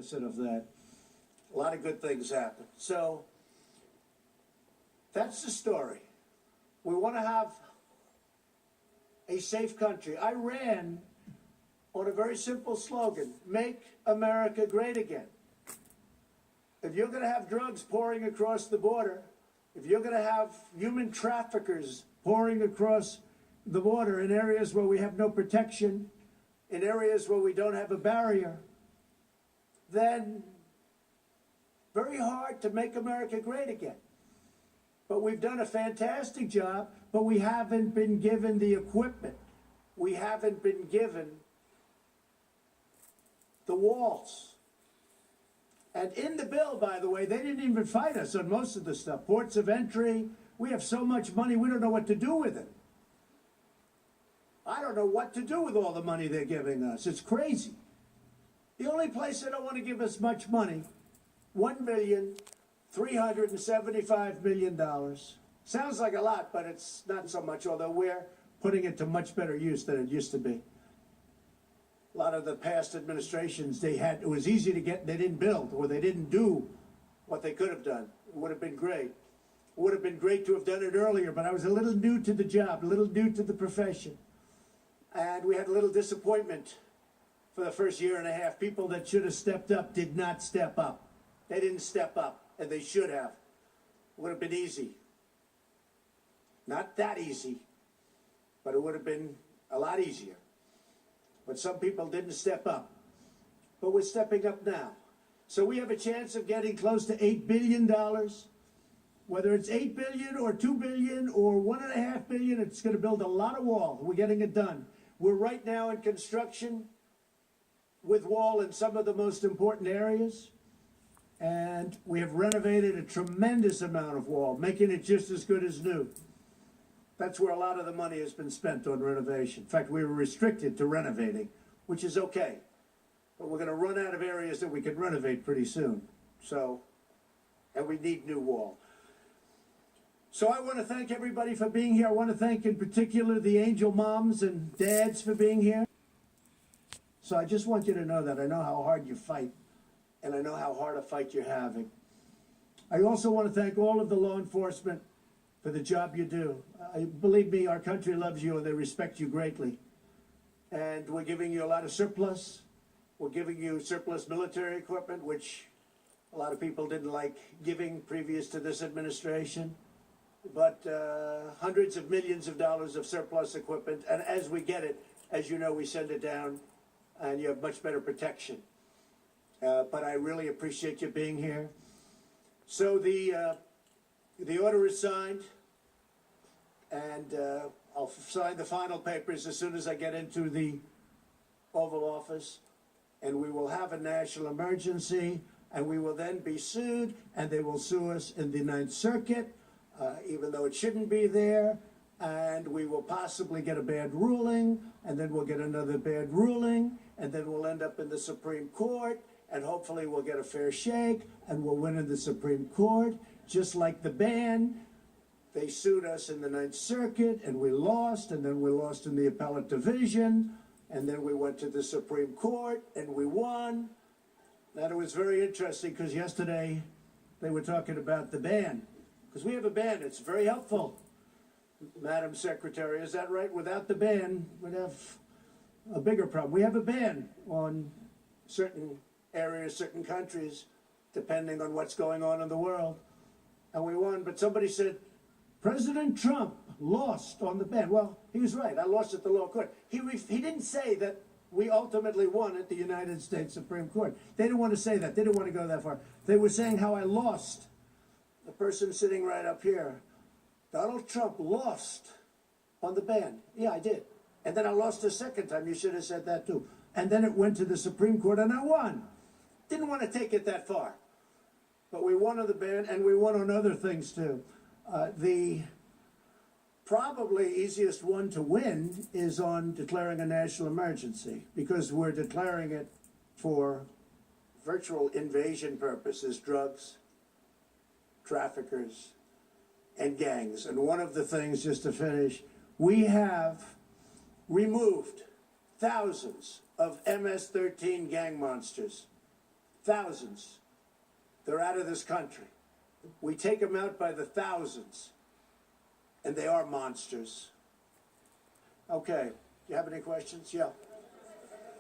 opposite of that. A lot of good things happen. So that's the story. We want to have a safe country. I ran on a very simple slogan: make America great again. If you're going to have drugs pouring across the border, if you're going to have human traffickers pouring across the border in areas where we have no protection, in areas where we don't have a barrier, then very hard to make America great again. But we've done a fantastic job, but we haven't been given the equipment. We haven't been given the walls. And in the bill, by the way, they didn't even fight us on most of the stuff. Ports of entry, we have so much money, we don't know what to do with it. I don't know what to do with all the money they're giving us. It's crazy. The only place they don't want to give us much money, $1,375,000,000. Sounds like a lot, but it's not so much, although we're putting it to much better use than it used to be. A lot of the past administrations, it was easy to get, they didn't build, or they didn't do what they could have done. It would have been great. It would have been great to have done it earlier, but I was a little new to the job, a little new to the profession. And we had a little disappointment for the first year and a half. People that should have stepped up did not step up. They didn't step up, and they should have. It would have been easy. Not that easy, but it would have been a lot easier. But some people didn't step up. But we're stepping up now. So we have a chance of getting close to $8 billion. Whether it's $8 billion or $2 billion or $1.5 billion, it's going to build a lot of wall. We're getting it done. We're right now in construction with wall in some of the most important areas. And we have renovated a tremendous amount of wall, making it just as good as new. That's where a lot of the money has been spent on renovation. In fact, we were restricted to renovating, which is okay. But we're going to run out of areas that we can renovate pretty soon. And we need new wall. So I want to thank everybody for being here. I want to thank in particular the angel moms and dads for being here. So I just want you to know that I know how hard you fight, and I know how hard a fight you're having. I also want to thank all of the law enforcement for the job you do. Believe me, our country loves you and they respect you greatly. And we're giving you a lot of surplus. We're giving you surplus military equipment, which a lot of people didn't like giving previous to this administration. But hundreds of millions of dollars of surplus equipment. And as we get it, as you know, we send it down and you have much better protection. But I really appreciate you being here. So the order is signed, and I'll sign the final papers as soon as I get into the Oval Office, and we will have a national emergency, and we will then be sued, and they will sue us in the Ninth Circuit, even though it shouldn't be there, and we will possibly get a bad ruling, and then we'll get another bad ruling, and then we'll end up in the Supreme Court, and hopefully we'll get a fair shake, and we'll win in the Supreme Court. Just like the band, they sued us in the Ninth Circuit, and we lost, and then we lost in the appellate division, and then we went to the Supreme Court, and we won. And it was very interesting, because yesterday they were talking about the ban, because we have a ban. It's very helpful, Madam Secretary. Is that right? Without the ban, we'd have a bigger problem. We have a ban on certain areas, certain countries, depending on what's going on in the world. And we won, but somebody said, President Trump lost on the ban. Well, he was right. I lost at the lower court. He didn't say that we ultimately won at the United States Supreme Court. They didn't want to say that. They didn't want to go that far. They were saying how I lost. The person sitting right up here, Donald Trump lost on the ban. Yeah, I did. And then I lost a second time. You should have said that too. And then it went to the Supreme Court, and I won. Didn't want to take it that far. But we won on the ban, and we won on other things, too. The probably easiest one to win is on declaring a national emergency, because we're declaring it for virtual invasion purposes, drugs, traffickers, and gangs. And one of the things, just to finish, we have removed thousands of MS-13 gang monsters. thousands. They're out of this country. We take them out by the thousands, and they are monsters. Okay, you have any questions? Yeah.